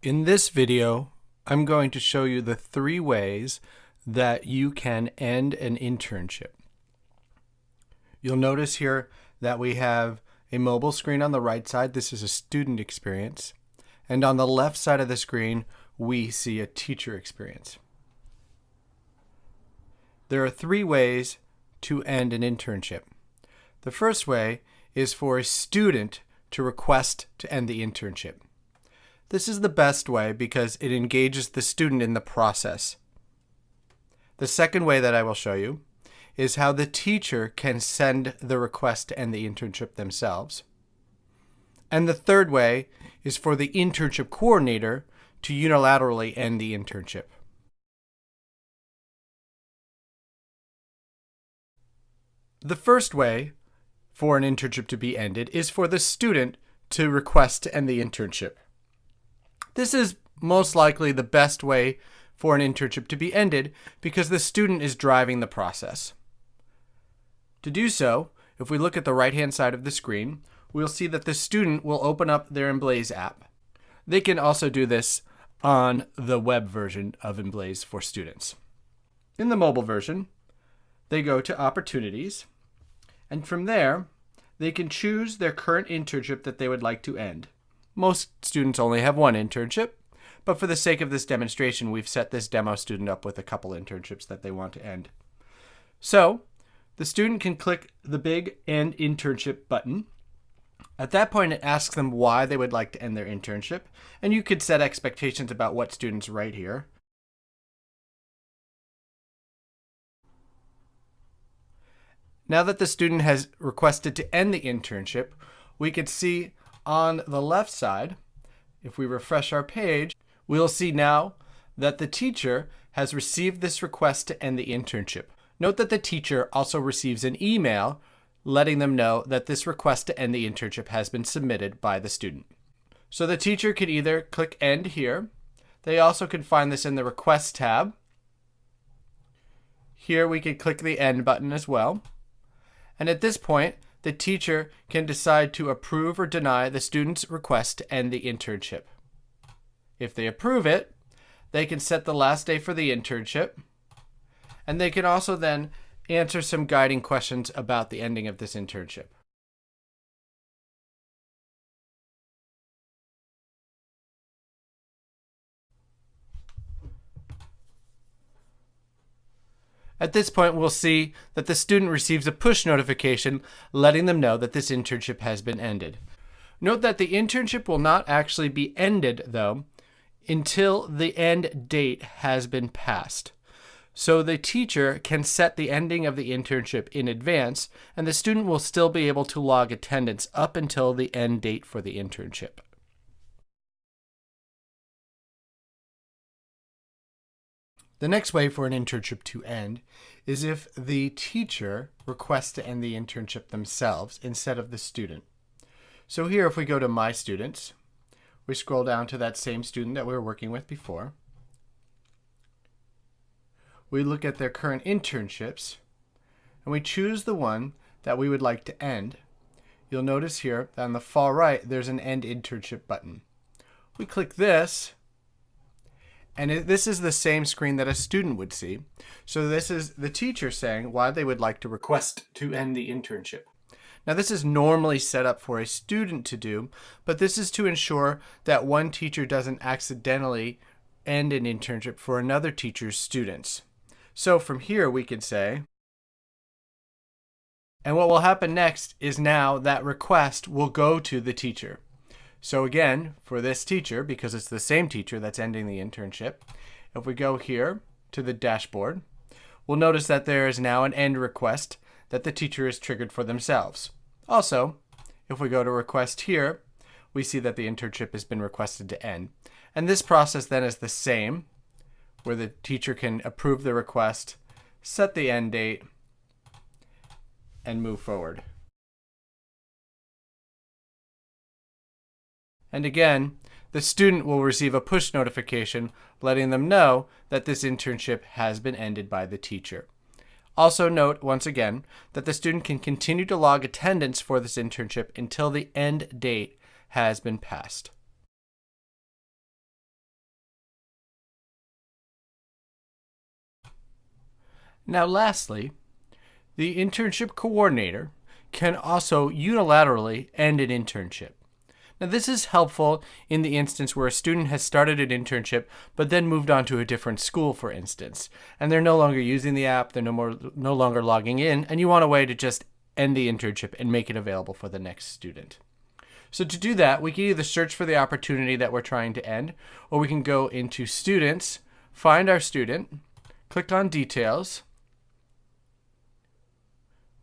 In this video, I'm going to show you the 3 ways that you can end an internship. You'll notice here that we have a mobile screen on the right side. This is a student experience. And on the left side of the screen, we see a teacher experience. There are 3 ways to end an internship. The first way is for a student to request to end the internship. This is the best way because it engages the student in the process. The second way that I will show you is how the teacher can send the request to end the internship themselves. And the third way is for the internship coordinator to unilaterally end the internship. The first way for an internship to be ended is for the student to request to end the internship. This is most likely the best way for an internship to be ended because the student is driving the process. To do so, if we look at the right-hand side of the screen, we'll see that the student will open up their ImBlaze app. They can also do this on the web version of ImBlaze for students. In the mobile version, they go to Opportunities, and from there, they can choose their current internship that they would like to end. Most students only have one internship, but for the sake of this demonstration, we've set this demo student up with a couple internships that they want to end. So, the student can click the big End Internship button. At that point, it asks them why they would like to end their internship, and you could set expectations about what students write here. Now that the student has requested to end the internship, we could see on the left side, if we refresh our page, we'll see now that the teacher has received this request to end the internship. Note that the teacher also receives an email letting them know that this request to end the internship has been submitted by the student. So the teacher can either click End here. They also can find this in the Request tab. Here we can click the End button as well. And at this point, the teacher can decide to approve or deny the student's request to end the internship. If they approve it, they can set the last day for the internship, and they can also then answer some guiding questions about the ending of this internship. At this point, we'll see that the student receives a push notification letting them know that this internship has been ended. Note that the internship will not actually be ended, though, until the end date has been passed. So the teacher can set the ending of the internship in advance, and the student will still be able to log attendance up until the end date for the internship. The next way for an internship to end is if the teacher requests to end the internship themselves instead of the student. So here, if we go to My Students, we scroll down to that same student that we were working with before. We look at their current internships, and we choose the one that we would like to end. You'll notice here that on the far right, there's an End Internship button. We click this, and this is the same screen that a student would see. So this is the teacher saying why they would like to request to end the internship. Now this is normally set up for a student to do, but this is to ensure that one teacher doesn't accidentally end an internship for another teacher's students. So from here we could say, and what will happen next is now that request will go to the teacher. So again, for this teacher, because it's the same teacher that's ending the internship, if we go here to the dashboard, we'll notice that there is now an end request that the teacher has triggered for themselves. Also, if we go to request here, we see that the internship has been requested to end. And this process then is the same, where the teacher can approve the request, set the end date, and move forward. And again, the student will receive a push notification letting them know that this internship has been ended by the teacher. Also note, once again, that the student can continue to log attendance for this internship until the end date has been passed. Now, lastly, the internship coordinator can also unilaterally end an internship. Now, this is helpful in the instance where a student has started an internship but then moved on to a different school, for instance, and they're no longer using the app, they're no longer logging in, and you want a way to just end the internship and make it available for the next student. So to do that, we can either search for the opportunity that we're trying to end, or we can go into Students, find our student, click on Details.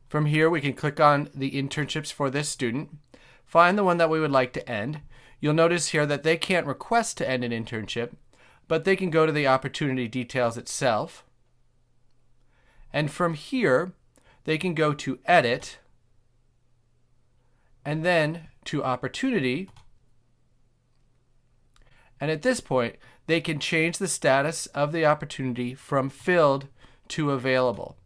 From here, we can click on the internships for this student, find the one that we would like to end. You'll notice here that they can't request to end an internship, but they can go to the opportunity details itself. And from here, they can go to Edit, and then to Opportunity. And at this point, they can change the status of the opportunity from filled to available.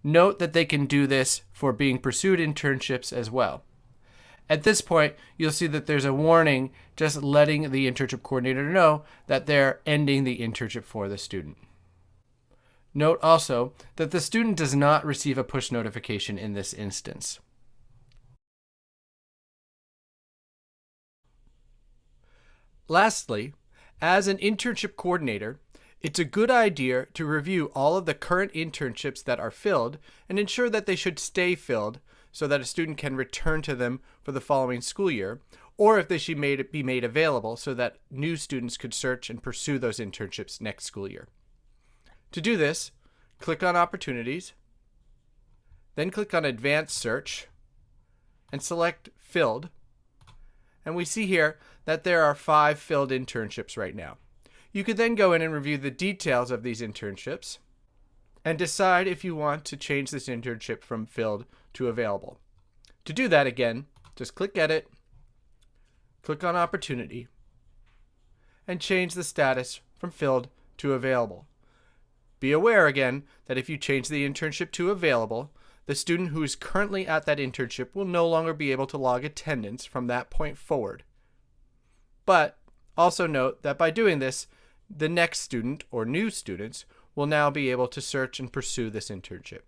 Note that they can do this for being pursued internships as well. At this point, you'll see that there's a warning just letting the internship coordinator know that they're ending the internship for the student. Note also that the student does not receive a push notification in this instance. Lastly, as an internship coordinator, it's a good idea to review all of the current internships that are filled and ensure that they should stay filled so that a student can return to them for the following school year, or if they should be made available so that new students could search and pursue those internships next school year. To do this, click on Opportunities, then click on Advanced Search, and select Filled. And we see here that there are 5 filled internships right now. You could then go in and review the details of these internships and decide if you want to change this internship from filled to available. To do that, again, just click Edit, click on Opportunity, and change the status from filled to available. Be aware again that if you change the internship to available, the student who is currently at that internship will no longer be able to log attendance from that point forward. But also note that by doing this, the next student or new students will now be able to search and pursue this internship.